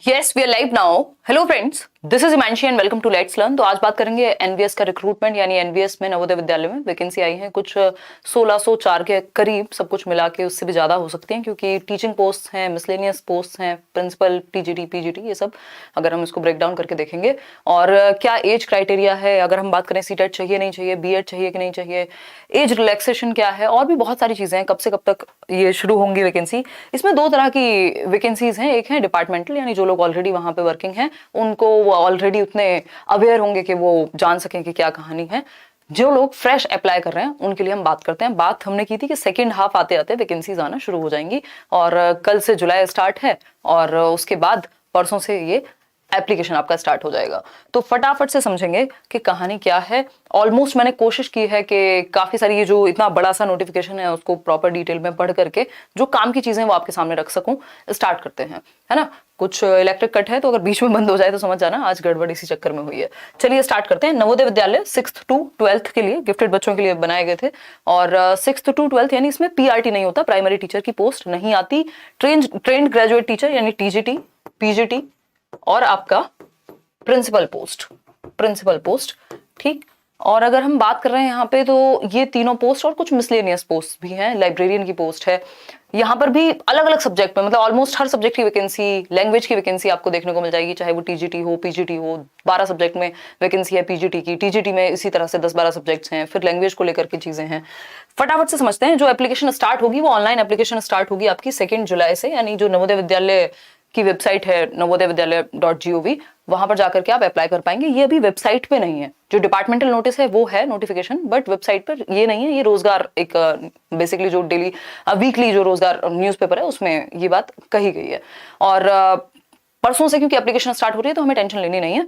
Yes we are live now. Hello friends, this is Himanshi and welcome to let's learn. तो आज बात करेंगे NVS का रिक्रूटमेंट, यानी एनवीएस में नवोदय विद्यालय में वैकेंसी आई है कुछ 1604 के करीब, सब कुछ मिला के उससे भी ज़्यादा हो सकती हैं क्योंकि टीचिंग पोस्ट हैं, मिसलेनियस पोस्ट हैं, प्रिंसिपल, टीजीटी, पीजीटी, ये सब अगर हम इसको ब्रेक डाउन करके देखेंगे। और क्या एज क्राइटेरिया है, अगर हम बात करें सीटेट चाहिए नहीं चाहिए, बीएड चाहिए कि नहीं चाहिए, एज रिलैक्सेशन क्या है, और भी बहुत सारी चीज़ें हैं। कब से कब तक ये शुरू होंगी वैकेंसी। इसमें दो तरह की वैकेंसीज हैं, एक है डिपार्टमेंटल, यानी जो लोग ऑलरेडी वहां पे वर्किंग हैं उनको वो ऑलरेडी उतने अवेयर होंगे कि वो जान सकें कि क्या कहानी है। जो लोग फ्रेश अप्लाई कर रहे हैं उनके लिए हम बात करते हैं। बात हमने की थी कि सेकंड हाफ आते आते वैकेंसीज आना शुरू हो जाएंगी और कल से जुलाई स्टार्ट है और उसके बाद परसों से ये एप्लीकेशन आपका स्टार्ट हो जाएगा। तो फटाफट से समझेंगे कि कहानी क्या है। ऑलमोस्ट मैंने कोशिश की है कि काफी सारी ये जो इतना बड़ा सा नोटिफिकेशन है उसको प्रॉपर डिटेल में पढ़ करके जो काम की चीजें वो आपके सामने रख सकूं। स्टार्ट करते हैं, है ना। कुछ इलेक्ट्रिक कट है तो अगर बीच में बंद हो जाए तो समझ जाना आज गड़बड़ इसी चक्कर में हुई है। चलिए स्टार्ट करते हैं। Navodaya Vidyalaya 6th to 12th के लिए गिफ्टेड बच्चों के लिए बनाए गए थे और 6th to 12th यानी इसमें पीआरटी नहीं होता, प्राइमरी टीचर की पोस्ट नहीं आती। ट्रेन्ड ग्रेजुएट टीचर यानी टीजीटी, पीजीटी और आपका प्रिंसिपल पोस्ट, ठीक। और अगर हम बात कर रहे हैं यहाँ पे तो ये तीनों पोस्ट और कुछ मिसलेनियस पोस्ट भी हैं। लाइब्रेरियन की पोस्ट है, यहाँ पर भी अलग अलग सब्जेक्ट में, मतलब ऑलमोस्ट हर सब्जेक्ट की वैकेंसी, लैंग्वेज की वैकेंसी आपको देखने को मिल जाएगी, चाहे वो टीजीटी हो, पीजीटी हो। 12 सब्जेक्ट में वैकेंसी है पीजीटी की, टीजीटी में इसी तरह से 10-12 सब्जेक्ट्स हैं, फिर लैंग्वेज को लेकर के चीजें हैं। फटाफट से समझते हैं। जो एप्लीकेशन स्टार्ट होगी वो ऑनलाइन एप्लीकेशन स्टार्ट होगी आपकी 2 जुलाई से, यानी जो नवोदय विद्यालय की वेबसाइट है navodayvidyalaya.gov, वहां पर जाकर के आप अप्लाई कर पाएंगे। ये अभी वेबसाइट पे नहीं है। जो डिपार्टमेंटल नोटिस है वो है नोटिफिकेशन, बट वेबसाइट पर ये नहीं है। ये रोजगार एक बेसिकली जो डेली वीकली जो रोजगार न्यूज़पेपर है उसमें ये बात कही गई है। और परसों से क्योंकि एप्लीकेशन स्टार्ट हो रही है तो हमें टेंशन लेनी नहीं है,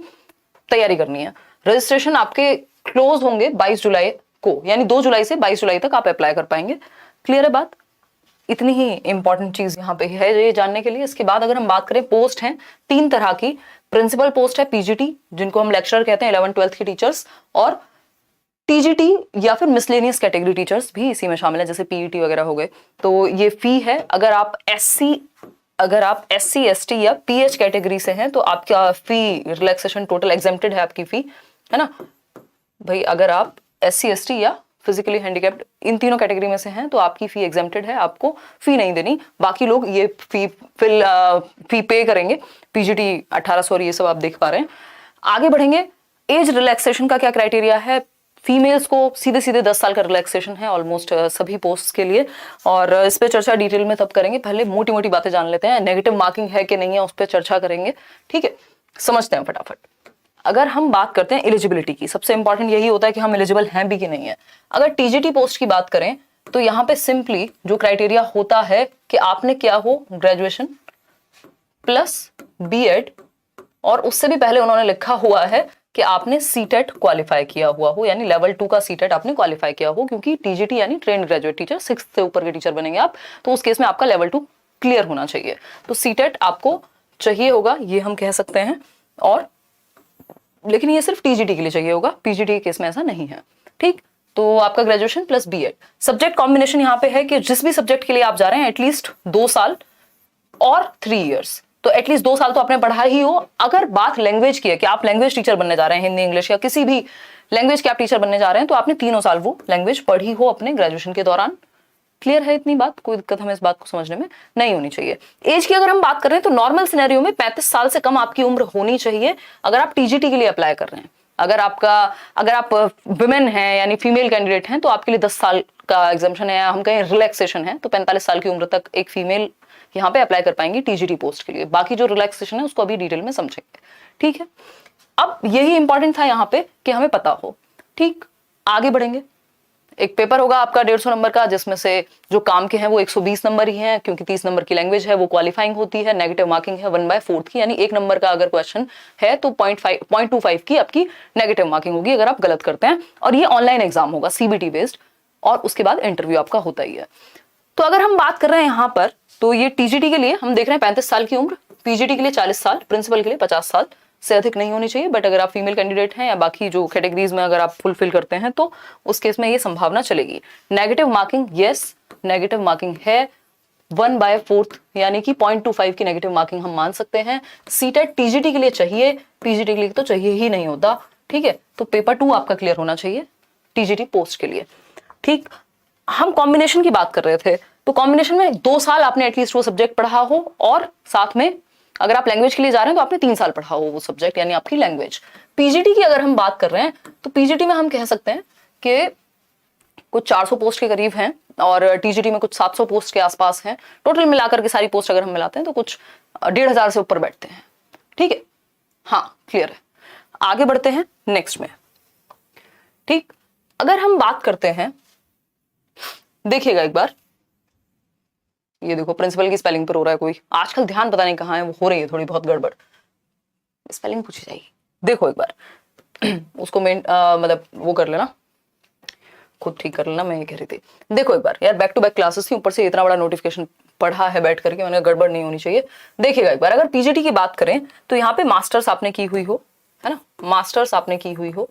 तैयारी करनी है। रजिस्ट्रेशन आपके क्लोज होंगे 22 जुलाई को, यानी 2 जुलाई से 22 जुलाई तक आप अप्लाई कर पाएंगे। क्लियर है बात। इतनी ही इंपॉर्टेंट चीज यहाँ पे है ये जानने के लिए। इसके बाद अगर हम बात करें, पोस्ट हैं 3 तरह की। प्रिंसिपल पोस्ट है पीजीटी, जिनको हम लेक्चरर कहते हैं, 11th-12th के टीचर्स, और टीजीटी या फिर मिसलेनियस कैटेगरी टीचर्स भी इसी में शामिल है, जैसे पीईटी वगैरह हो गए। तो ये फी है। अगर आप एससी एसटी या पीएच कैटेगरी से हैं तो आपका फी रिलैक्सेशन टोटल एग्जेम्प्टेड है, आपकी फी, है ना भाई। अगर आप एससी एसटी या फिजिकली हैंडीकैप्ड इन तीनों कैटेगरी में से हैं तो आपकी फी एग्जेम्प्टेड है, आपको फी नहीं देनी। बाकी लोग ये फी पे करेंगे। पीजीटी 1800 और ये सब आप देख पा रहे हैं। आगे बढ़ेंगे। एज रिलैक्सेशन का क्या क्राइटेरिया है। फीमेल्स को सीधे सीधे 10 साल का रिलैक्सेशन है ऑलमोस्ट सभी पोस्ट के लिए, और इस पे चर्चा डिटेल में तब करेंगे। पहले मोटी मोटी बातें जान लेते हैं। नेगेटिव मार्किंग है कि नहीं है उस पर चर्चा करेंगे, ठीक है। समझते हैं फटाफट। अगर हम बात करते हैं एलिजिबिलिटी की, सबसे इंपॉर्टेंट यही होता है कि हम एलिजिबल हैं भी कि नहीं है। अगर टीजीटी पोस्ट की बात करें तो यहाँ पे सिंपली जो क्राइटेरिया होता है कि आपने क्या हो, ग्रेजुएशन प्लस बीएड, और उससे भी पहले उन्होंने लिखा हुआ है कि आपने सीटेट क्वालिफाई किया हुआ हो, यानी लेवल 2 का सीटेट आपने क्वालिफाई किया हो, क्योंकि टीजीटी यानी ट्रेन्ड ग्रेजुएट टीचर, 6th से ऊपर के टीचर बनेंगे आप, तो उस केस में आपका लेवल 2 क्लियर होना चाहिए। तो सीटेट आपको चाहिए होगा, ये हम कह सकते हैं। और लेकिन ये सिर्फ टीजीटी के लिए चाहिए होगा, पीजीटी के केस में ऐसा नहीं है, ठीक। तो आपका graduation plus B Ed. Subject combination यहाँ पे है कि जिस भी सब्जेक्ट के लिए आप जा रहे हैं एटलीस्ट 2 साल और 3 इयर्स, तो एटलीस्ट 2 साल तो आपने पढ़ा ही हो। अगर बात लैंग्वेज की है कि आप लैंग्वेज टीचर बनने जा रहे हैं, हिंदी, इंग्लिश या किसी भी लैंग्वेज के आप टीचर बनने जा रहे हैं, तो आपने 3 साल वो लैंग्वेज पढ़ी हो अपने ग्रेजुएशन के दौरान। क्लियर है इतनी बात, कोई दिक्कत हमें इस बात को समझने में नहीं होनी चाहिए। एज की अगर हम बात कर रहे हैं तो नॉर्मल सिनेरियो में 35 साल से कम आपकी उम्र होनी चाहिए अगर आप टीजीटी के लिए अप्लाई कर रहे हैं। अगर आप वुमेन हैं यानी फीमेल कैंडिडेट हैं तो आपके लिए 10 साल का एग्जाम्पशन है, हम कहें रिलैक्सेशन है, तो 45 साल की उम्र तक एक फीमेल यहाँ पे अप्लाई कर पाएंगी टीजीटी पोस्ट के लिए। बाकी जो रिलैक्सेशन है उसको अभी डिटेल में समझेंगे, ठीक है। अब यही इंपॉर्टेंट था यहाँ पे कि हमें पता हो, ठीक। आगे बढ़ेंगे। एक पेपर होगा आपका 150 नंबर का, जिसमें से जो काम के हैं वो 120 नंबर ही हैं, क्योंकि 30 नंबर की लैंग्वेज है, वो क्वालिफाइंग होती है। नेगेटिव मार्किंग है 1/4 की, यानी 1 नंबर का अगर क्वेश्चन है तो 0.25 की आपकी नेगेटिव मार्किंग होगी अगर आप गलत करते हैं। और ये ऑनलाइन एग्जाम होगा, सीबीटी बेस्ड, और उसके बाद इंटरव्यू आपका होता ही है। तो अगर हम बात कर रहे हैं यहाँ पर, तो ये टीजीटी के लिए हम देख रहे हैं 35 साल की उम्र, पीजीटी के लिए 40 साल, प्रिंसिपल के लिए 50 साल से अधिक नहीं होनी चाहिए। बट अगर आप फीमेल कैंडिडेट हैं या बाकी जो कैटेगरीज में अगर आप फुलफिल करते हैं तो उस केस में ये संभावना चलेगी। Negative marking, yes negative marking है। 1/4 यानी कि 0.25 की नेगेटिव मार्किंग हम मान सकते हैं। सीटेट टीजीटी के लिए चाहिए, पीजीटी के लिए तो चाहिए ही नहीं होता, ठीक है। तो पेपर 2 आपका क्लियर होना चाहिए टीजीटी पोस्ट के लिए, ठीक। हम कॉम्बिनेशन की बात कर रहे थे, तो कॉम्बिनेशन में 2 साल आपने एटलीस्ट वो सब्जेक्ट पढ़ा हो, और साथ में अगर आप लैंग्वेज के लिए जा रहे हैं तो आपने 3 साल पढ़ा हो वो सब्जेक्ट, यानी आपकी लैंग्वेज। पीजीटी की अगर हम बात कर रहे हैं तो पीजीटी में हम कह सकते हैं कि कुछ 400 पोस्ट के करीब हैं, और टीजीटी में कुछ 700 पोस्ट के आसपास हैं। टोटल मिलाकर के सारी पोस्ट अगर हम मिलाते हैं तो कुछ 1500 से ऊपर बैठते हैं, ठीक है। हाँ, क्लियर है। आगे बढ़ते हैं नेक्स्ट में, ठीक। अगर हम बात करते हैं, देखिएगा एक बार, ये देखो प्रिंसिपल की स्पेलिंग पर हो रहा है कोई, आजकल ध्यान पता नहीं कहाँ है, वो हो रही है थोड़ी बहुत गड़बड़, स्पेलिंग पूछी जाएगी। देखो एक बार उसको मतलब वो कर लेना, खुद ठीक कर लेना, मैं ये कह रही थी। देखो एक बार यार, बैक टू बैक क्लासेस थी, ऊपर से इतना बड़ा नोटिफिकेशन पढ़ा है बैठ करके, मैंने गड़बड़ नहीं होनी चाहिए। देखिएगा एक बार, अगर पीजीटी की बात करें तो यहाँ पे मास्टर्स आपने की हुई हो, है ना, मास्टर्स आपने की हुई हो,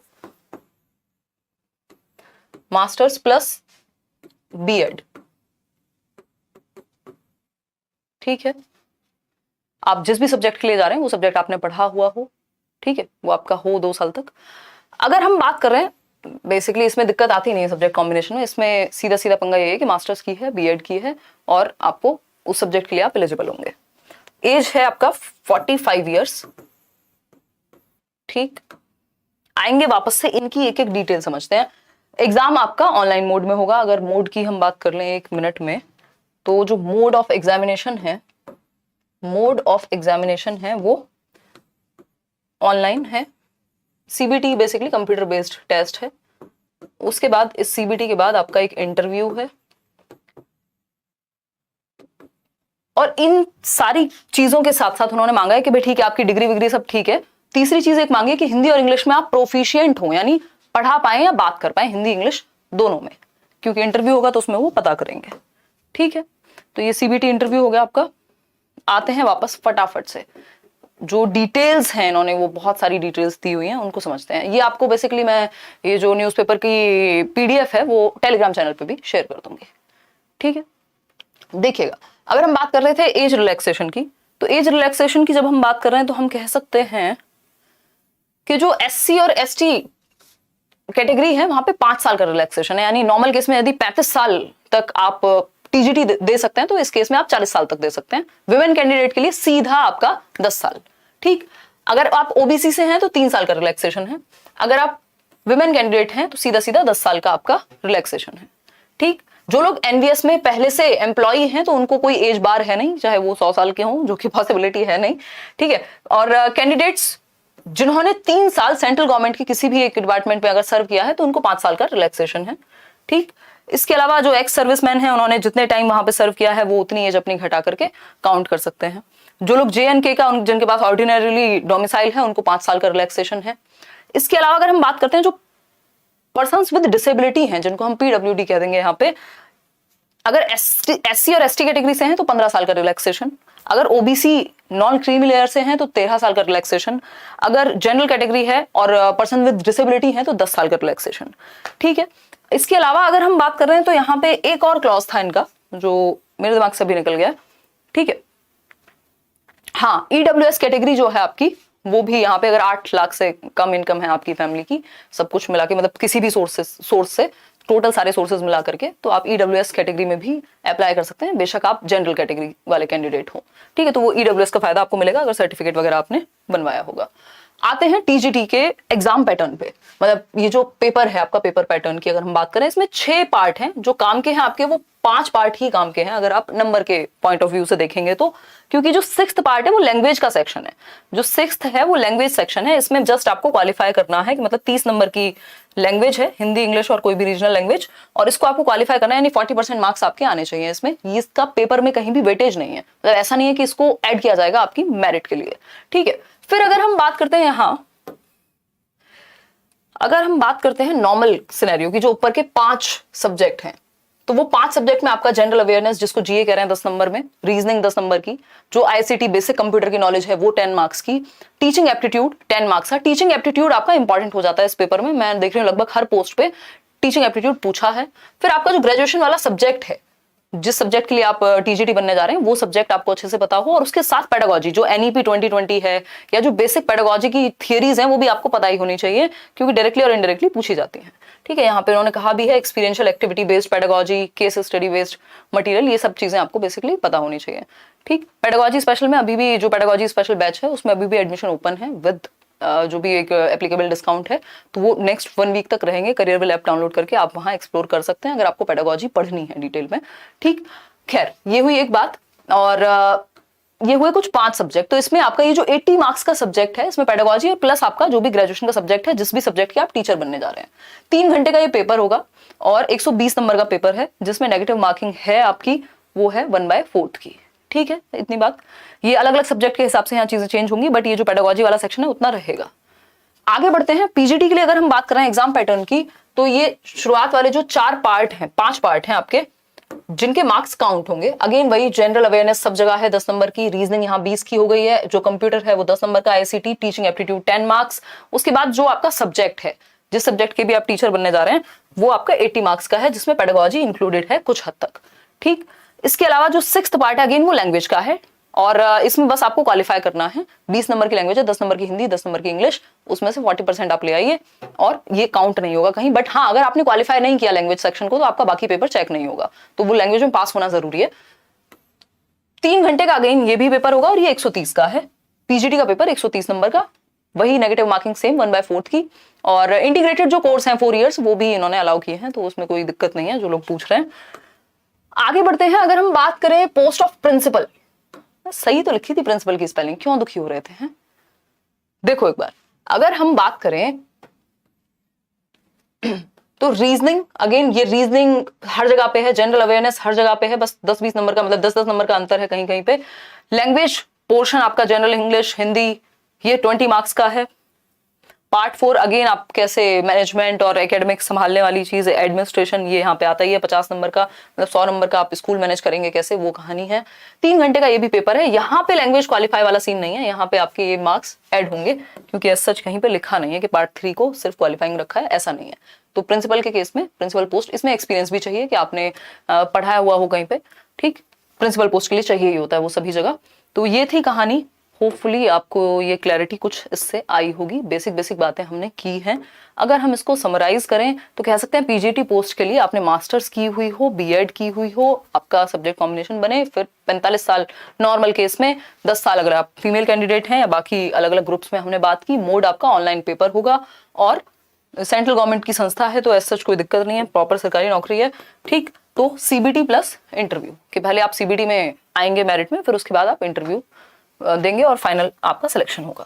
मास्टर्स प्लस बीएड, ठीक है। आप जिस भी सब्जेक्ट के लिए जा रहे हैं वो सब्जेक्ट आपने पढ़ा हुआ हो, ठीक है, वो आपका हो 2 साल तक। अगर हम बात कर रहे हैं, बेसिकली इसमें दिक्कत आती नहीं है सब्जेक्ट कॉम्बिनेशन में, इसमें सीधा सीधा पंगा ये है कि मास्टर्स की है, बीएड की है, और आपको उस सब्जेक्ट के लिए आप एलिजिबल होंगे। एज है आपका 45 ईयर्स, ठीक। आएंगे वापस से इनकी एक एक डिटेल समझते हैं। एग्जाम आपका ऑनलाइन मोड में होगा। अगर मोड की हम बात कर लें 1 मिनट में, तो जो मोड ऑफ एग्जामिनेशन है, मोड ऑफ एग्जामिनेशन है वो ऑनलाइन है। CBT basically computer based test है। उसके बाद इस सीबीटी के बाद आपका एक इंटरव्यू है, और इन सारी चीजों के साथ साथ उन्होंने मांगा है कि भाई ठीक है आपकी डिग्री विग्री सब ठीक है, तीसरी चीज एक मांगी है कि हिंदी और इंग्लिश में आप प्रोफिशिएंट हो, यानी पढ़ा पाए या बात कर पाए हिंदी इंग्लिश दोनों में, क्योंकि इंटरव्यू होगा तो उसमें वो पता करेंगे, ठीक है। तो ये सीबीटी इंटरव्यू हो गया आपका। आते हैं वापस फटाफट से, जो डिटेल्स हैं इन्होंने वो बहुत सारी डिटेल्स दी हुई हैं, उनको समझते हैं। ये आपको बेसिकली मैं ये जो न्यूज़पेपर की पीडीएफ है वो टेलीग्राम चैनल पे भी शेयर कर दूंगी, ठीक है। देखिएगा, अगर हम बात कर रहे थे एज रिलैक्सेशन की, तो एज रिलैक्सेशन की जब हम बात कर रहे हैं तो हम कह सकते हैं कि जो एससी और एसटी कैटेगरी है वहां पे 5 साल का रिलैक्सेशन है, यानी नॉर्मल केस में यदि 35 साल तक आप टीजीटी दे सकते हैं तो इस केस में आप 40 साल तक दे सकते हैं। विमेन कैंडिडेट के लिए सीधा आपका 10 साल, ठीक। अगर आप ओबीसी से हैं तो 3 साल का रिलैक्सेशन है। अगर आप विमेन कैंडिडेट हैं तो सीधा सीधा 10 साल का आपका रिलैक्सेशन है, ठीक। जो लोग एनवीएस में पहले से एम्प्लॉई हैं तो उनको कोई एज बार है नहीं, चाहे वो 100 साल के हों, जो कि पॉसिबिलिटी है नहीं, ठीक है। और कैंडिडेट्स जिन्होंने 3 साल सेंट्रल गवर्नमेंट की किसी भी एक डिपार्टमेंट में अगर सर्व किया है तो उनको 5 साल का रिलैक्सेशन है, ठीक। इसके अलावा जो एक्स सर्विसमैन है उन्होंने जितने टाइम वहां पे सर्व किया है वो उतनी एज अपनी घटा करके काउंट कर सकते हैं। जो लोग जेएनके का जिनके पास ऑर्डिनरीली डोमिसाइल है उनको 5 साल का रिलैक्सेशन है। इसके अलावा अगर हम बात करते हैं जो पर्सन्स विद डिसेबिलिटी हैं, जिनको हम पीडब्ल्यूडी कह देंगे यहाँ पे, अगर एससी और एसटी कैटेगरी से हैं तो 15 साल का रिलैक्सेशन। अगर ओबीसी नॉन क्रीमी लेयर से हैं तो 13 साल का रिलैक्सेशन। अगर जनरल कैटेगरी है और पर्सन विद डिसेबिलिटी है तो 10 साल का रिलैक्सेशन, ठीक है। इसके अलावा अगर हम बात कर रहे हैं तो यहाँ पे एक और क्लॉज था इनका जो मेरे दिमाग से भी निकल गया, ठीक है। हाँ, ईडब्ल्यूएस कैटेगरी जो है आपकी, वो भी यहाँ पे अगर 8 लाख से कम इनकम है आपकी फैमिली की, सब कुछ मिला के, मतलब किसी भी सोर्स से टोटल सारे सोर्सेज मिला करके, तो आप ईडब्ल्यूएस कैटेगरी में भी अप्लाई कर सकते हैं, बेशक आप जनरल कैटेगरी वाले कैंडिडेट हो, ठीक है। तो वो ईडब्ल्यूएस का फायदा आपको मिलेगा अगर सर्टिफिकेट वगैरह आपने बनवाया होगा। आते हैं टीजीटी के एग्जाम पैटर्न पे, मतलब ये जो पेपर है आपका, पेपर पैटर्न की अगर हम बात करें, इसमें 6 पार्ट हैं जो काम के हैं आपके, वो 5 पार्ट ही काम के हैं अगर आप नंबर के पॉइंट ऑफ व्यू से देखेंगे तो, क्योंकि जो 6th पार्ट है वो लैंग्वेज का सेक्शन है, जो 6th है वो लैंग्वेज सेक्शन है। इसमें जस्ट आपको क्वालिफाई करना है कि मतलब 30 नंबर की लैंग्वेज है, हिंदी इंग्लिश और कोई भी रीजनल लैंग्वेज, और इसको आपको क्वालिफाई करना है, यानी 40% मार्क्स आपके आने चाहिए इसमें। इसका पेपर में कहीं भी वेटेज नहीं है, मतलब ऐसा नहीं है कि इसको ऐड किया जाएगा आपकी मेरिट के लिए, ठीक है। फिर अगर हम बात करते हैं यहाँ, अगर हम बात करते हैं नॉर्मल सिनेरियो की, जो ऊपर के 5 सब्जेक्ट हैं, तो वो 5 सब्जेक्ट में आपका जनरल अवेयरनेस, जिसको जीए कह रहे हैं 10 नंबर में, रीजनिंग 10 नंबर की, जो आईसीटी बेसिक कंप्यूटर की नॉलेज है वो 10 मार्क्स की, टीचिंग एप्टीट्यूड 10 मार्क्स का। टीचिंग एप्टीट्यूड आपका इंपॉर्टेंट हो जाता है इस पेपर में, मैं देख रही हूँ लगभग हर पोस्ट पे टीचिंग एप्टीट्यूड पूछा है। फिर आपका जो ग्रेजुएशन वाला सब्जेक्ट है जिस सब्जेक्ट के लिए आप टीजीटी बनने जा रहे हैं वो सब्जेक्ट आपको अच्छे से पता हो, और उसके साथ पेडागोजी जो एनईपी 2020 है या जो बेसिक पेडागोजी की थियरीज हैं वो भी आपको पता ही होनी चाहिए, क्योंकि डायरेक्टली और इनडायरेक्टली पूछी जाती हैं। ठीक है, यहाँ पे उन्होंने कहा भी है experiential activity based pedagogy, case study based material, ये सब चीजें आपको बेसिकली पता होनी चाहिए। ठीक, पेडागोजी स्पेशल में अभी भी जो पेडागोजी स्पेशल बैच है उसमें अभी भी एडमिशन ओपन है विद जो भी एक एप्लीकेबल डिस्काउंट है, तो वो नेक्स्ट 1 वीक तक रहेंगे। करियरविल ऐप डाउनलोड करके आप वहां एक्सप्लोर कर सकते हैं अगर आपको पेडागोजी पढ़नी है डिटेल में। ठीक, खैर ये हुई एक बात, और ये हुए कुछ 5 सब्जेक्ट। तो इसमें आपका ये जो 80 मार्क्स का सब्जेक्ट है, इसमें पेडागोजी और प्लस आपका जो भी ग्रेजुएशन का सब्जेक्ट है, जिस भी सब्जेक्ट के आप टीचर बनने जा रहे हैं, 3 घंटे का ये पेपर होगा और 120 नंबर का पेपर है, जिसमें नेगेटिव मार्किंग है आपकी, वो है 1/4 की। ठीक है, इतनी बात। ये अलग अलग सब्जेक्ट के हिसाब से यहाँ चीजें चेंज होंगी, बट ये जो पेडागोजी वाला सेक्शन है उतना रहेगा। आगे बढ़ते हैं। पीजीटी के लिए अगर हम बात कर रहे हैं एग्जाम पैटर्न की, तो ये शुरुआत वाले जो 5 पार्ट हैं आपके, जिनके मार्क्स काउंट होंगे। अगेन वही जनरल अवेयरनेस सब जगह है 10 नंबर की, रीजनिंग यहाँ 20 की हो गई है, जो कंप्यूटर है वो 10 नंबर का, आईसीटी टीचिंग एप्टीट्यूड 10 मार्क्स। उसके बाद जो आपका सब्जेक्ट है, जिस सब्जेक्ट के भी आप टीचर बनने जा रहे हैं, वो आपका 80 मार्क्स का है, जिसमें पेडागोजी इंक्लूडेड है कुछ हद तक। ठीक, इसके अलावा जो 6th पार्ट है अगेन वो लैंग्वेज का है, और इसमें बस आपको क्वालिफाई करना है। 20 नंबर की लैंग्वेज है, 10 नंबर की हिंदी, 10 नंबर की इंग्लिश, उसमें से 40% आप ले आइए, और ये काउंट नहीं होगा कहीं। बट हाँ, अगर आपने क्वालिफाई नहीं किया लैंग्वेज सेक्शन को, तो आपका बाकी पेपर चेक नहीं होगा, तो वो लैंग्वेज में पास होना जरूरी है। 3 घंटे का अगेन ये भी पेपर होगा, और ये 130 का है। पीजीटी का पेपर 130 नंबर का, वही नेगेटिव मार्किंग सेम 1/4 की। और इंटीग्रेटेड जो कोर्स हैं 4 इयर्स, वो भी इन्होंने अलाउ किए हैं, तो उसमें कोई दिक्कत नहीं है जो लोग पूछ रहे हैं। आगे बढ़ते हैं। अगर हम बात करें पोस्ट ऑफ प्रिंसिपल, सही तो लिखी थी प्रिंसिपल की स्पेलिंग, क्यों दुखी हो रहे थे हैं? देखो एक बार, अगर हम बात करें तो रीजनिंग, अगेन ये रीजनिंग हर जगह पे है, जनरल अवेयरनेस हर जगह पे है, बस 10-20 नंबर का, मतलब 10-10 नंबर का अंतर है कहीं कहीं पे। लैंग्वेज पोर्शन आपका जनरल इंग्लिश हिंदी, ये 20 मार्क्स का है। पार्ट 4 अगेन आप कैसे मैनेजमेंट और एकेडमिक संभालने वाली चीज, एडमिनिस्ट्रेशन, ये यहाँ पे आता ही है 50 नंबर का, मतलब 100 नंबर का आप स्कूल मैनेज करेंगे कैसे, वो कहानी है। 3 घंटे का ये भी पेपर है। यहाँ पे लैंग्वेज क्वालिफाई वाला सीन नहीं है, यहाँ पे आपके ये मार्क्स ऐड होंगे, क्योंकि एज सच कहीं पे लिखा नहीं है कि पार्ट 3 को सिर्फ क्वालिफाइंग रखा है, ऐसा नहीं है। तो प्रिंसिपल के केस में, प्रिंसिपल पोस्ट, इसमें एक्सपीरियंस भी चाहिए कि आपने पढ़ाया हुआ हो कहीं पे। ठीक, प्रिंसिपल पोस्ट के लिए चाहिए ही होता है वो सभी जगह। तो ये थी कहानी। होपफुली आपको ये क्लैरिटी कुछ इससे आई होगी। बेसिक बेसिक बातें हमने की हैं। अगर हम इसको समराइज करें तो कह सकते हैं पीजीटी पोस्ट के लिए आपने मास्टर्स की हुई हो, बीएड की हुई हो, आपका सब्जेक्ट कॉम्बिनेशन बने, फिर 45 साल नॉर्मल केस में, 10 साल अगर आप फीमेल कैंडिडेट हैं, या बाकी अलग अलग ग्रुप्स में हमने बात की। मोड आपका ऑनलाइन पेपर होगा, और सेंट्रल गवर्नमेंट की संस्था है, तो ऐसा कोई दिक्कत नहीं है, प्रॉपर सरकारी नौकरी है। ठीक, तो सीबीटी प्लस इंटरव्यू, कि पहले आप सीबीटी में आएंगे मेरिट में, फिर उसके बाद आप इंटरव्यू देंगे और फाइनल आपका सिलेक्शन होगा।